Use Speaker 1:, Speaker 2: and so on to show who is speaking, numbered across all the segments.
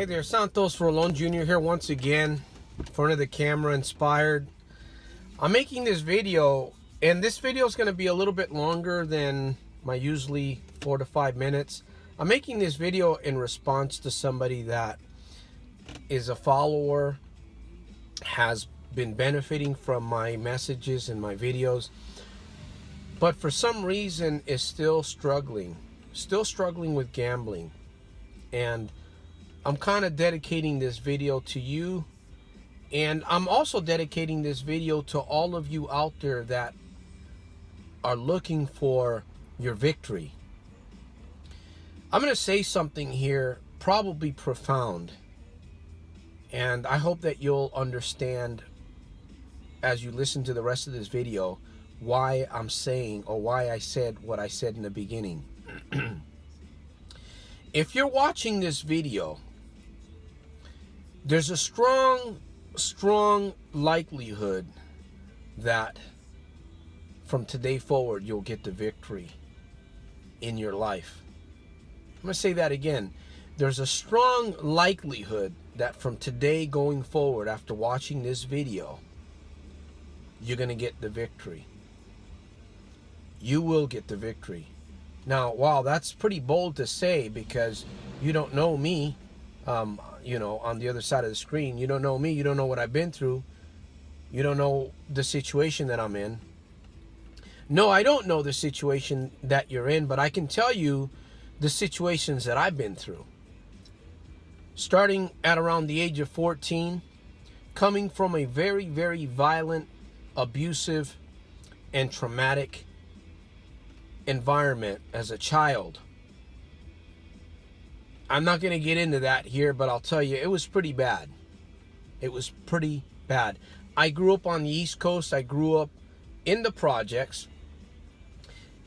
Speaker 1: Hey there, Santos Rolon Jr. here once again, in front of the camera, inspired. I'm making this video, and this video is going to be a little bit longer than my usually 4 to 5 minutes. I'm making this video in response to somebody that is a follower, has been benefiting from my messages and my videos, but for some reason is still struggling with gambling. And I'm kind of dedicating this video to you, and I'm also dedicating this video to all of you out there that are looking for your victory. I'm going to say something here, probably profound, and I hope that you'll understand as you listen to the rest of this video why I'm saying, or why I said what I said in the beginning. If you're watching this video, there's a strong likelihood that from today forward you'll get the victory in your life. I'm going to say that again. There's a strong likelihood that from today going forward, after watching this video, you're going to get the victory. You will get the victory. Now, wow, that's pretty bold to say, because you don't know me. You know, on the other side of the screen, you don't know me, you don't know what I've been through, you don't know the situation that I'm in. No, I don't know the situation that you're in, but I can tell you the situations that I've been through. Starting at around the age of 14, coming from a very, very violent, abusive, and traumatic environment as a child. I'm not going to get into that here, but I'll tell you, it was pretty bad. It was pretty bad. I grew up on the East Coast. I grew up in the projects.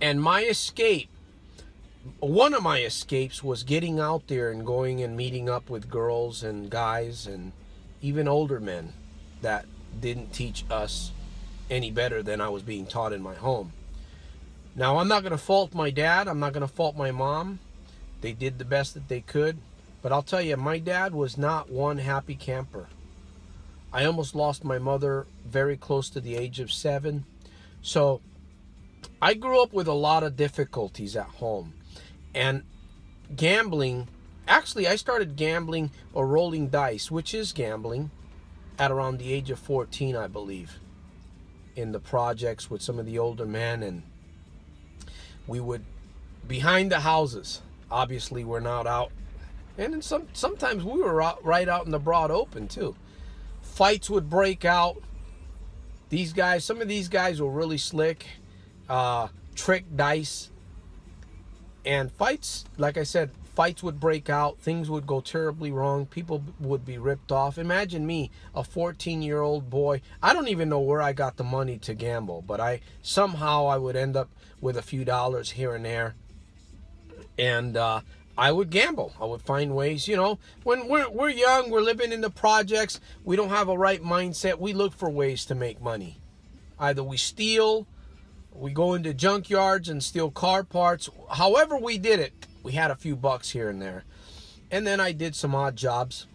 Speaker 1: And my escape, one of my escapes, was getting out there and going and meeting up with girls and guys and even older men that didn't teach us any better than I was being taught in my home. Now, I'm not going to fault my dad. I'm not going to fault my mom. They did the best that they could. But I'll tell you, my dad was not one happy camper. I almost lost my mother very close to the age of 7. So I grew up with a lot of difficulties at home. And gambling, actually I started gambling or rolling dice, which is gambling, at around the age of 14, I believe, in the projects with some of the older men. And we would, behind the houses, obviously we're not out, and sometimes we were right out in the broad open too. Fights would break out. These guys, some of these guys were really slick, trick dice, and fights, like I said, fights would break out, things would go terribly wrong, people would be ripped off. Imagine me, a 14-year-old boy. I don't even know where I got the money to gamble, but somehow I would end up with a few dollars here and there. And I would gamble. I would find ways, you know, when we're young, we're living in the projects, we don't have a right mindset, we look for ways to make money. Either we steal, we go into junkyards and steal car parts. However we did it, we had a few bucks here and there. And then I did some odd jobs.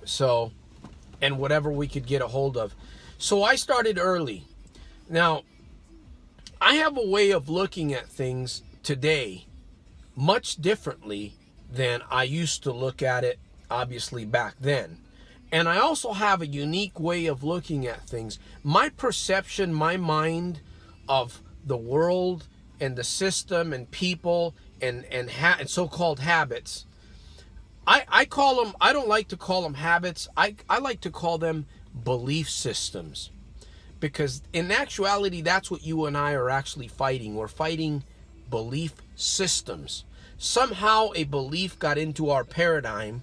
Speaker 1: So, and whatever we could get a hold of. So I started early. Now, I have a way of looking at things today much differently than I used to look at it, obviously, back then. And I also have a unique way of looking at things. My perception, my mind of the world and the system and people and so-called habits, I call them, I don't like to call them habits, I like to call them belief systems. Because in actuality, that's what you and I are actually fighting. We're fighting belief systems. Somehow a belief got into our paradigm,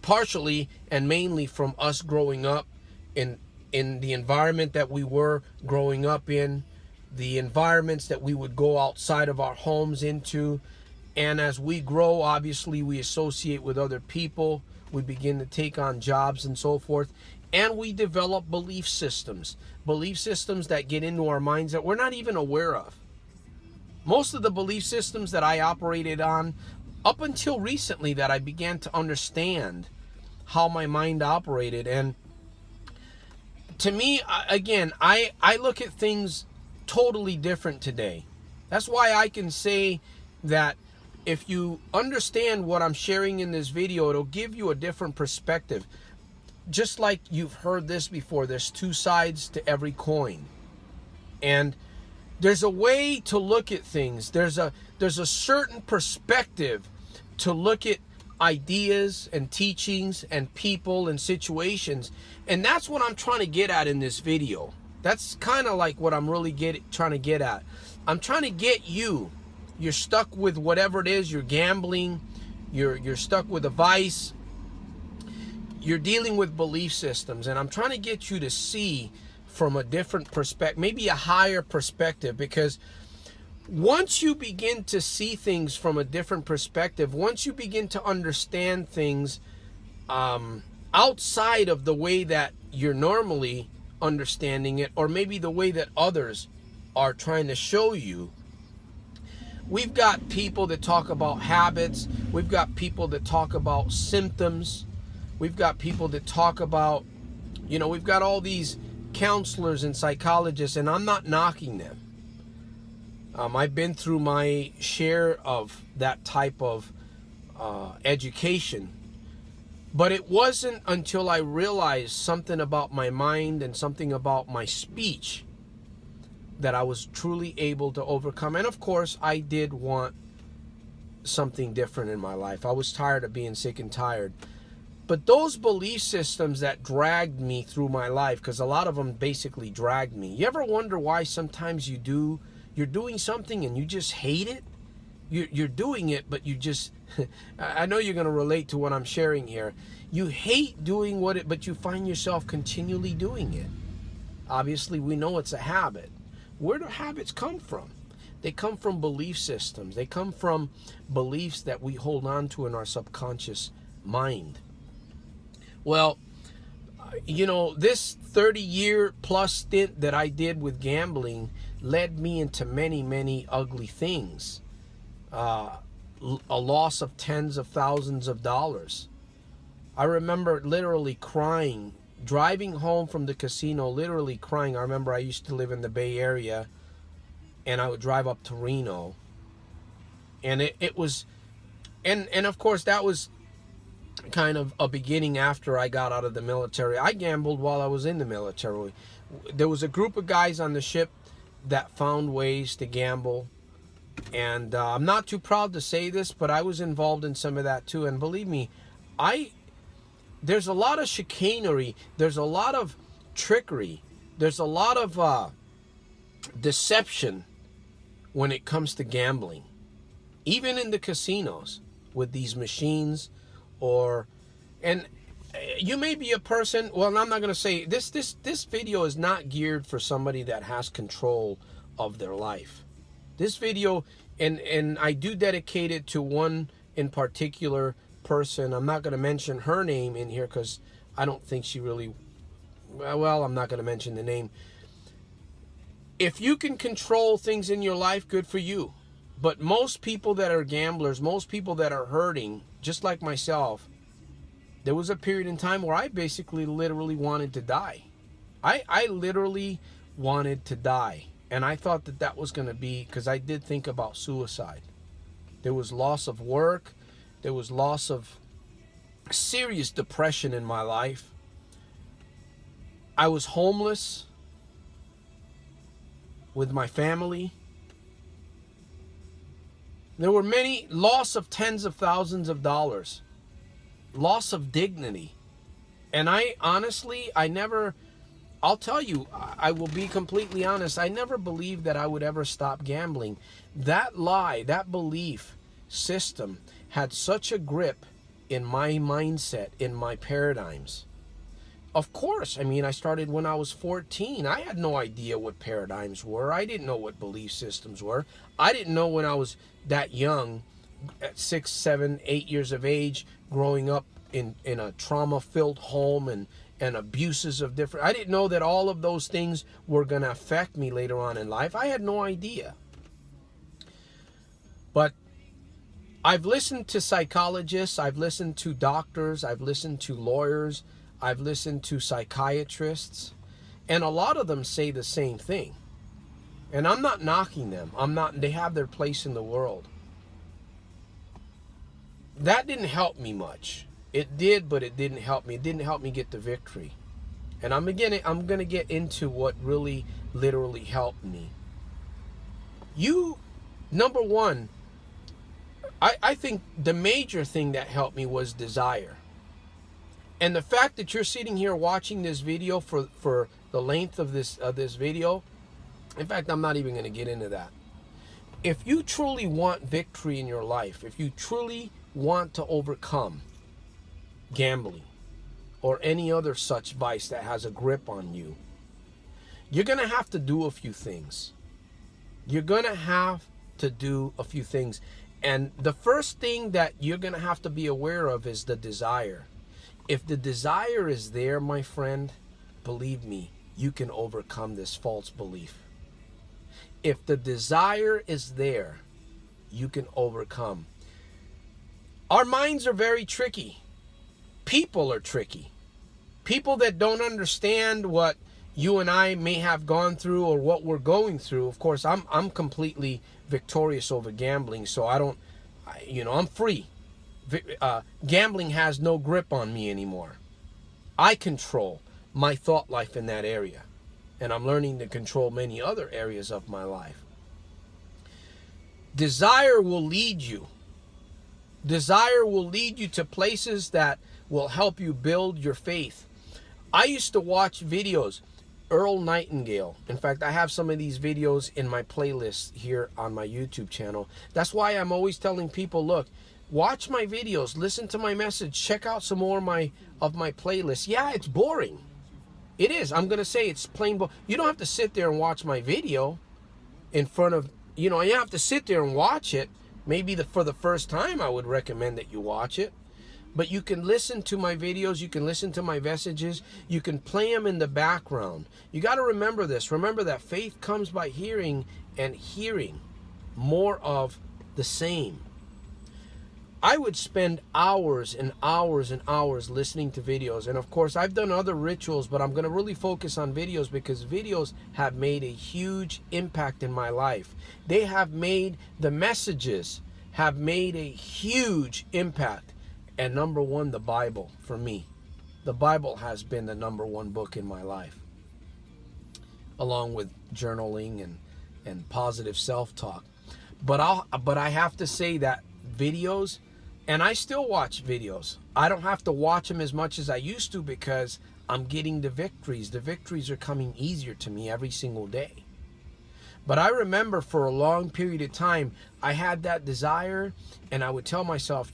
Speaker 1: partially and mainly from us growing up in the environment that we were growing up in, the environments that we would go outside of our homes into. And as we grow, obviously we associate with other people, we begin to take on jobs and so forth, and we develop belief systems that get into our minds that we're not even aware of. Most of the belief systems that I operated on up until recently that I began to understand how my mind operated. And to me, again, I look at things totally different today. That's why I can say that if you understand what I'm sharing in this video, it'll give you a different perspective. Just like you've heard this before, there's two sides to every coin. And there's a way to look at things. There's a certain perspective to look at ideas and teachings and people and situations. And that's what I'm trying to get at in this video. That's kind of like what I'm really trying to get at. I'm trying to get you. You're stuck with whatever it is. You're gambling. You're stuck with a vice. You're dealing with belief systems. And I'm trying to get you to see from a different perspective, maybe a higher perspective, because once you begin to see things from a different perspective, once you begin to understand things outside of the way that you're normally understanding it, or maybe the way that others are trying to show you. We've got people that talk about habits. We've got people that talk about symptoms. We've got people that talk about, we've got all these counselors and psychologists, and I'm not knocking them. I've been through my share of that type of education. But it wasn't until I realized something about my mind and something about my speech that I was truly able to overcome. And of course, I did want something different in my life. I was tired of being sick and tired. But those belief systems that dragged me through my life, because a lot of them basically dragged me. You ever wonder why sometimes you're doing something and you just hate it? You're doing it, but you just, I know you're going to relate to what I'm sharing here. You hate doing but you find yourself continually doing it. Obviously, we know it's a habit. Where do habits come from? They come from belief systems. They come from beliefs that we hold on to in our subconscious mind. Well, this 30-year plus stint that I did with gambling led me into many, many ugly things. A loss of tens of thousands of dollars. I remember literally crying, driving home from the casino, literally crying. I remember I used to live in the Bay Area, and I would drive up to Reno. And it was, and of course that was kind of a beginning after I got out of the military. I gambled while I was in the military. There was a group of guys on the ship that found ways to gamble. And I'm not too proud to say this, but I was involved in some of that too. And believe me, there's a lot of chicanery. There's a lot of trickery. There's a lot of deception when it comes to gambling. Even in the casinos with these machines, and you may be a person, well, I'm not going to say, this video is not geared for somebody that has control of their life. This video, and I do dedicate it to one in particular person. I'm not going to mention her name in here because I don't think she really, well, I'm not going to mention the name. If you can control things in your life, good for you. But most people that are gamblers, most people that are hurting, just like myself, there was a period in time where I basically literally wanted to die. I literally wanted to die. And I thought that was going to be, because I did think about suicide. There was loss of work. There was loss of serious depression in my life. I was homeless with my family. There were many loss of tens of thousands of dollars. Loss of dignity. And I honestly, I'll tell you, I will be completely honest, I never believed that I would ever stop gambling. That lie, that belief system had such a grip in my mindset, in my paradigms. Of course, I started when I was 14. I had no idea what paradigms were. I didn't know what belief systems were. I didn't know when I was that young, at 6, 7, 8 years of age, growing up in a trauma-filled home and abuses of different... I didn't know that all of those things were going to affect me later on in life. I had no idea. But I've listened to psychologists, I've listened to doctors, I've listened to lawyers, I've listened to psychiatrists, and a lot of them say the same thing. And I'm not knocking them. They have their place in the world. That didn't help me much. It did, but it didn't help me. It didn't help me get the victory. And I'm going to get into what really literally helped me. Number one, I think the major thing that helped me was desire. And the fact that you're sitting here watching this video for the length of this video, in fact, I'm not even going to get into that. If you truly want victory in your life, if you truly want to overcome gambling or any other such vice that has a grip on you, you're going to have to do a few things. You're going to have to do a few things. And the first thing that you're going to have to be aware of is the desire. If the desire is there, my friend, believe me, you can overcome this false belief. If the desire is there, you can overcome. Our minds are very tricky. People are tricky. People that don't understand what you and I may have gone through or what we're going through. Of course, I'm completely victorious over gambling, so I'm free. Gambling has no grip on me anymore. I control my thought life in that area, and I'm learning to control many other areas of my life. Desire will lead you. Desire will lead you to places that will help you build your faith. I used to watch videos. Earl Nightingale. In fact, I have some of these videos in my playlist here on my YouTube channel. That's why I'm always telling people, look, watch my videos, listen to my message, check out some more of my playlists. Yeah, it's boring. It is. I'm going to say it's plain boring. You don't have to sit there and watch my video in front of, you have to sit there and watch it. Maybe for the first time, I would recommend that you watch it. But you can listen to my videos, you can listen to my messages, you can play them in the background. You got to remember this. Remember that faith comes by hearing, and hearing more of the same. I would spend hours and hours and hours listening to videos. And of course, I've done other rituals, but I'm going to really focus on videos because videos have made a huge impact in my life. They have made, the messages have made a huge impact. And number one, the Bible for me. The Bible has been the number one book in my life, along with journaling and positive self-talk. But I have to say that videos, and I still watch videos. I don't have to watch them as much as I used to because I'm getting the victories. The victories are coming easier to me every single day. But I remember for a long period of time, I had that desire, and I would tell myself,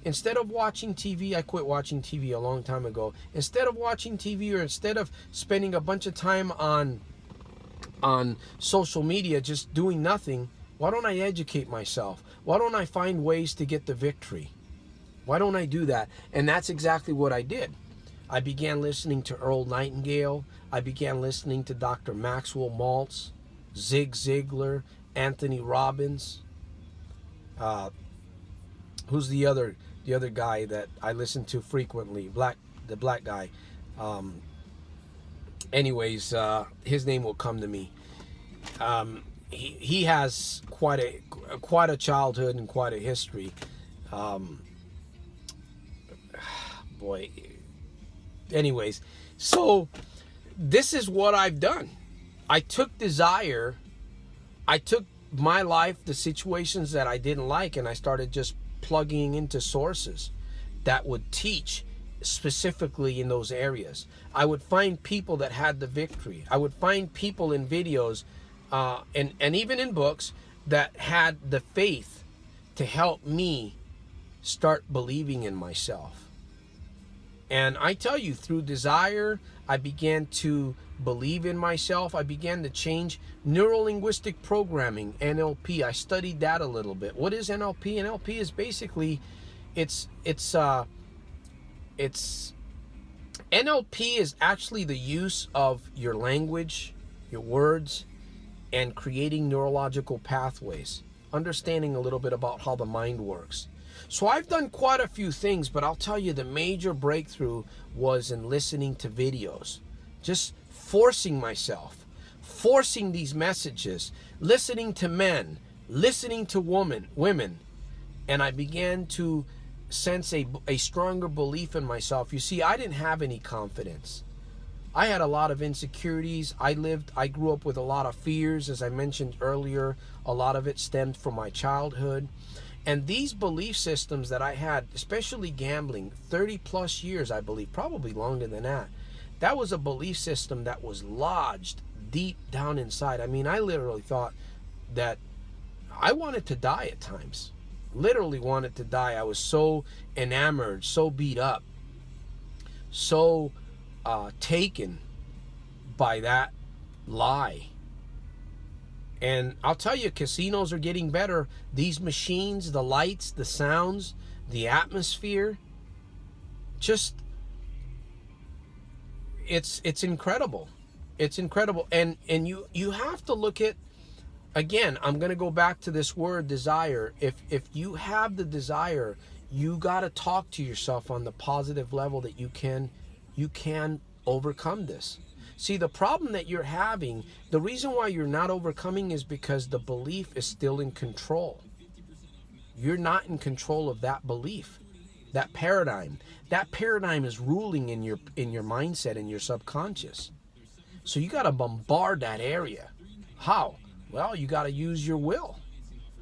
Speaker 1: instead of watching TV, I quit watching TV a long time ago. Instead of watching TV, or instead of spending a bunch of time on social media just doing nothing, why don't I educate myself? Why don't I find ways to get the victory? Why don't I do that? And that's exactly what I did. I began listening to Earl Nightingale. I began listening to Dr. Maxwell Maltz, Zig Ziglar, Anthony Robbins. Who's the other guy that I listen to frequently? The black guy. Anyways, his name will come to me. He has quite a childhood and quite a history. Boy. Anyways, so this is what I've done. I took desire, I took my life, the situations that I didn't like, and I started just plugging into sources that would teach specifically in those areas. I would find people that had the victory. I would find people in videos and even in books that had the faith to help me start believing in myself. And I tell you, through desire, I began to believe in myself. I began to change neuro-linguistic programming, NLP. I studied that a little bit. What is NLP? NLP is basically, NLP is actually the use of your language, your words, and creating neurological pathways. understanding a little bit about how the mind works. So I've done quite a few things, but I'll tell you the major breakthrough was in listening to videos. Just forcing myself, forcing these messages, listening to men, listening to women, and I began to sense a stronger belief in myself. You see, I didn't have any confidence. I had a lot of insecurities. I grew up with a lot of fears, as I mentioned earlier. A lot of it stemmed from my childhood. And these belief systems that I had, especially gambling, 30 plus years, I believe, probably longer than that, that was a belief system that was lodged deep down inside. I mean, I literally thought that I wanted to die at times. Literally wanted to die. I was so enamored, so beat up, so taken by that lie. And I'll tell you, casinos are getting better. These machines, the lights, the sounds, the atmosphere, just it's incredible. It's incredible. And you have to look at, again, I'm going to go back to this word desire. If you have the desire, you got to talk to yourself on the positive level that you can overcome this. See, the problem that you're having, the reason why you're not overcoming is because the belief is still in control. You're not in control of that belief, that paradigm. That paradigm is ruling in your mindset, in your subconscious. So you got to bombard that area. How? Well, you got to use your will.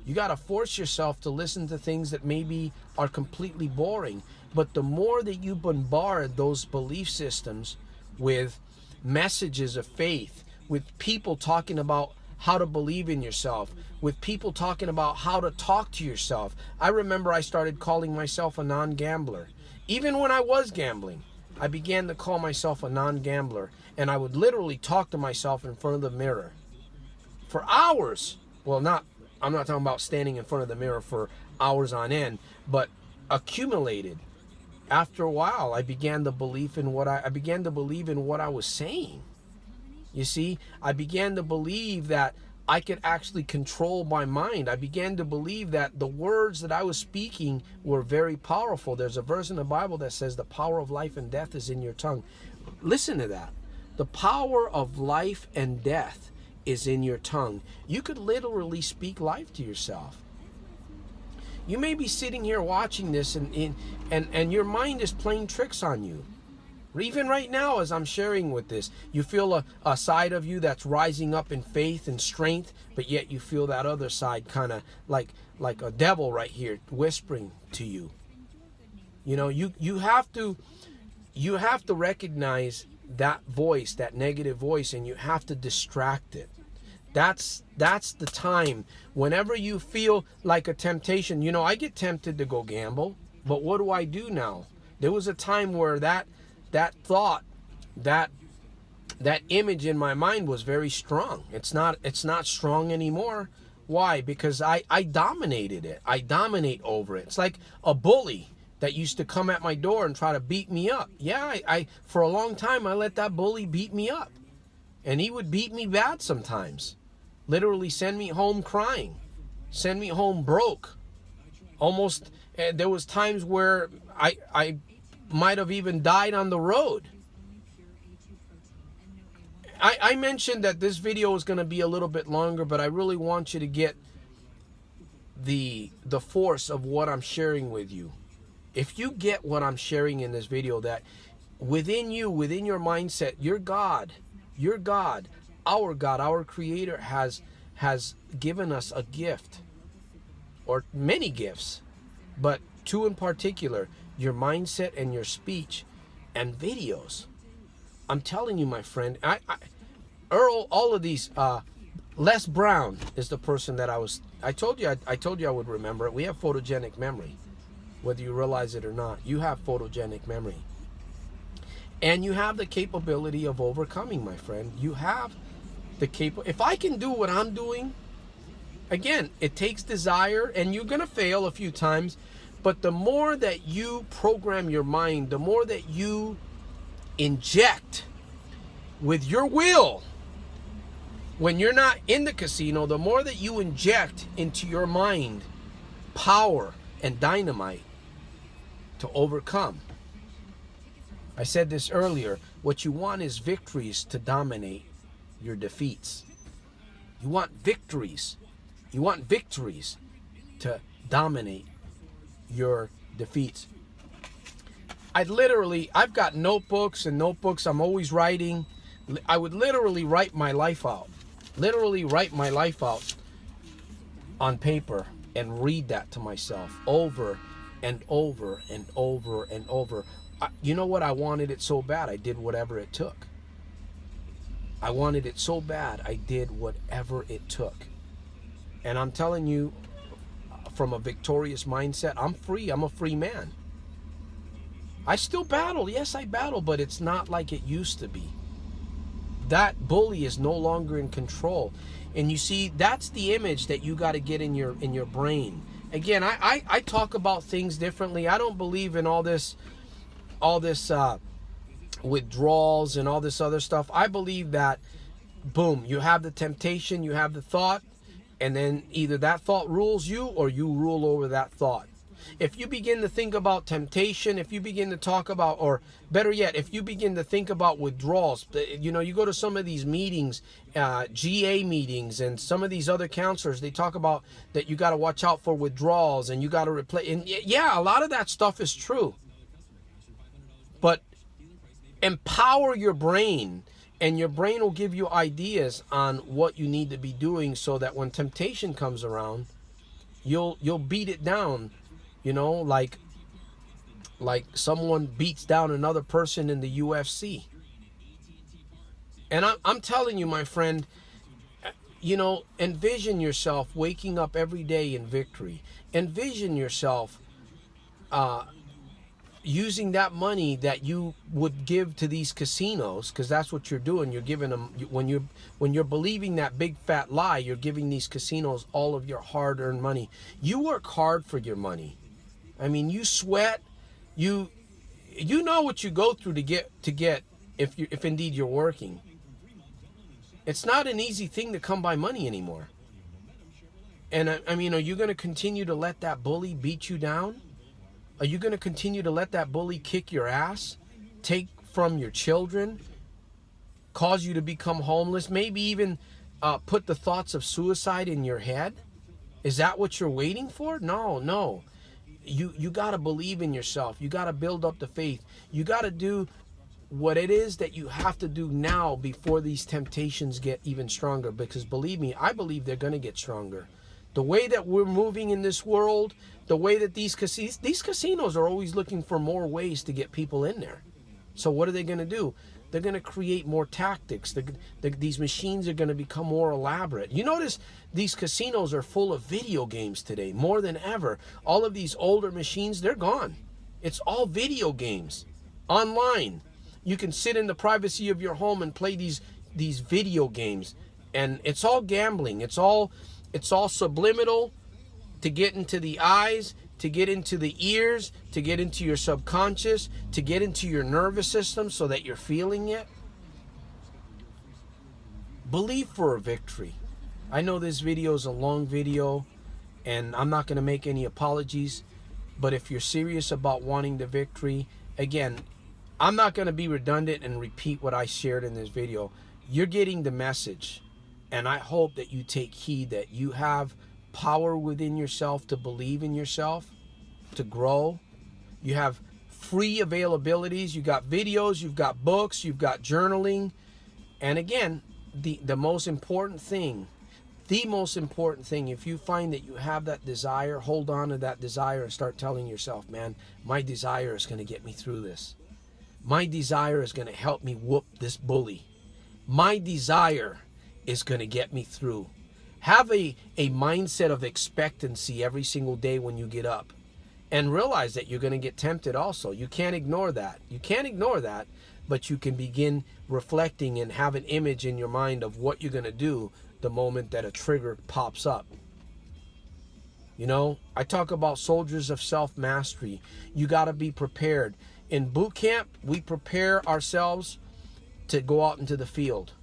Speaker 1: You got to force yourself to listen to things that maybe are completely boring. But the more that you bombard those belief systems with messages of faith, with people talking about how to believe in yourself, with people talking about how to talk to yourself. I remember I started calling myself a non-gambler. Even when I was gambling, I began to call myself a non-gambler. And I would literally talk to myself in front of the mirror for hours. Well, I'm not talking about standing in front of the mirror for hours on end, but accumulated. After a while, I began to believe in what I was saying. You see, I began to believe that I could actually control my mind. I began to believe that the words that I was speaking were very powerful. There's a verse in the Bible that says the power of life and death is in your tongue. Listen to that. The power of life and death is in your tongue. You could literally speak life to yourself. You may be sitting here watching this and your mind is playing tricks on you. Even right now, as I'm sharing with this, you feel a side of you that's rising up in faith and strength, but yet you feel that other side kind of like a devil right here whispering to you. You know, you have to recognize that voice, that negative voice, and you have to distract it. That's the time. Whenever you feel like a temptation, you know, I get tempted to go gamble, but what do I do now? There was a time where that thought, that image in my mind was very strong. It's not strong anymore. Why? Because I dominated it. I dominate over it. It's like a bully that used to come at my door and try to beat me up. Yeah, I for a long time I let that bully beat me up. And he would beat me bad sometimes. Literally send me home crying. Send me home broke. Almost, there was times where I might have even died on the road. I mentioned that this video is going to be a little bit longer, but I really want you to get the force of what I'm sharing with you. If you get what I'm sharing in this video, that within you, within your mindset, your God, our Creator has given us a gift, or many gifts, but two in particular, your mindset and your speech and videos. I'm telling you, my friend, Earl, all of these, Les Brown is the person that I told you I would remember it. We have photogenic memory. Whether you realize it or not, you have photogenic memory. And you have the capability of overcoming, my friend. You have the if I can do what I'm doing, again, it takes desire, and you're going to fail a few times, but the more that you program your mind, the more that you inject with your will when you're not in the casino, the more that you inject into your mind power and dynamite to overcome. I said this earlier, what you want is victories to dominate your defeats. You want victories. You want victories to dominate your defeats. I've got notebooks and notebooks. I'm always writing. I would literally write my life out. Literally write my life out on paper and read that to myself over and over and over and over. You know what? I wanted it so bad, I did whatever it took. I wanted it so bad, I did whatever it took. And I'm telling you, from a victorious mindset, I'm free. I'm a free man. I still battle. Yes, I battle, but it's not like it used to be. That bully is no longer in control. And you see, that's the image that you got to get in your brain. Again, I talk about things differently. I don't believe in all this withdrawals and all this other stuff. I believe that, boom, you have the temptation, you have the thought, and then either that thought rules you or you rule over that thought. If you begin to think about temptation, if you begin to talk about, or better yet, if you begin to think about withdrawals, you know, you go to some of these meetings, GA meetings, and some of these other counselors, they talk about that you got to watch out for withdrawals and you got to replace. And yeah, a lot of that stuff is true. But empower your brain, and your brain will give you ideas on what you need to be doing so that when temptation comes around, you'll beat it down. You know, like someone beats down another person in the UFC. And I'm telling you, my friend, you know, envision yourself waking up every day in victory. Envision yourself using that money that you would give to these casinos, because that's what you're doing. You're giving them, when you're believing that big fat lie, you're giving these casinos all of your hard-earned money. You work hard for your money. I mean, you sweat, you know what you go through to get if indeed you're working. It's not an easy thing to come by money anymore. And I mean, are you going to continue to let that bully beat you down? Are you going to continue to let that bully kick your ass, take from your children, cause you to become homeless, maybe even put the thoughts of suicide in your head? Is that what you're waiting for? No. You got to believe in yourself. You got to build up the faith. You got to do what it is that you have to do now before these temptations get even stronger. Because believe me, I believe they're going to get stronger. The way that we're moving in this world, the way that these casinos are always looking for more ways to get people in there. So what are they going to do? They're going to create more tactics. These machines are going to become more elaborate. You notice these casinos are full of video games today, more than ever. All of these older machines, they're gone. It's all video games online. You can sit in the privacy of your home and play these video games, and it's all gambling. It's all subliminal, to get into the eyes, to get into the ears, to get into your subconscious, to get into your nervous system so that you're feeling it. Believe for a victory. I know this video is a long video, and I'm not going to make any apologies, but if you're serious about wanting the victory, again, I'm not going to be redundant and repeat what I shared in this video. You're getting the message, and I hope that you take heed, that you have power within yourself to believe in yourself, to grow. You have free availabilities. You got videos, you've got books, you've got journaling. And again, the most important thing, if you find that you have that desire, hold on to that desire and start telling yourself, man, my desire is going to get me through this. My desire is going to help me whoop this bully. My desire is going to get me through. Have a mindset of expectancy every single day when you get up, and realize that you're going to get tempted also. You can't ignore that. But you can begin reflecting and have an image in your mind of what you're going to do the moment that a trigger pops up. You know, I talk about soldiers of self-mastery. You got to be prepared. In boot camp, we prepare ourselves to go out into the field.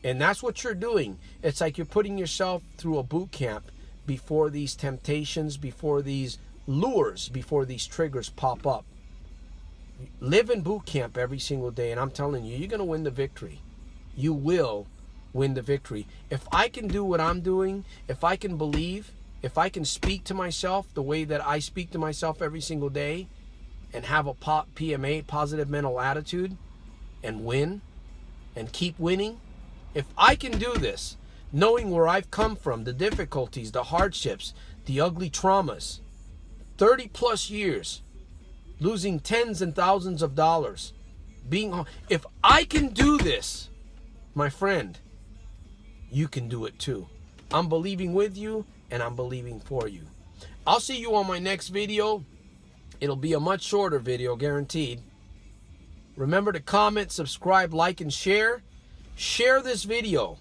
Speaker 1: And that's what you're doing. It's like you're putting yourself through a boot camp before these temptations, before these lures, before these triggers pop up. Live in boot camp every single day, and I'm telling you, you're going to win the victory. You will win the victory. If I can do what I'm doing, if I can believe, if I can speak to myself the way that I speak to myself every single day, and have a PMA, positive mental attitude, and win, and keep winning, if I can do this, knowing where I've come from, the difficulties, the hardships, the ugly traumas, 30 plus years, losing tens and thousands of dollars, if I can do this, my friend, you can do it too. I'm believing with you, and I'm believing for you. I'll see you on my next video. It'll be a much shorter video, guaranteed. Remember to comment, subscribe, like, and share. Share this video.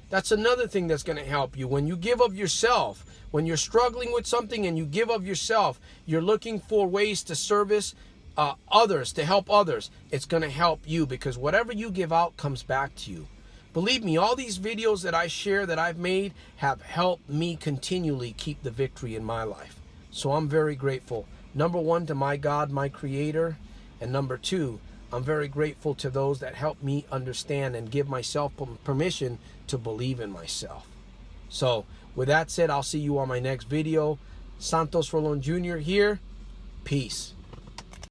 Speaker 1: That's another thing that's going to help you. When you give of yourself, when you're struggling with something and you give of yourself, you're looking for ways to service others, to help others. It's going to help you, because whatever you give out comes back to you. Believe me, all these videos that I share, that I've made, have helped me continually keep the victory in my life. So I'm very grateful. Number one, to my God, my Creator. And number two, I'm very grateful to those that help me understand and give myself permission to believe in myself. So with that said, I'll see you on my next video. Santos Rolon Jr. here. Peace.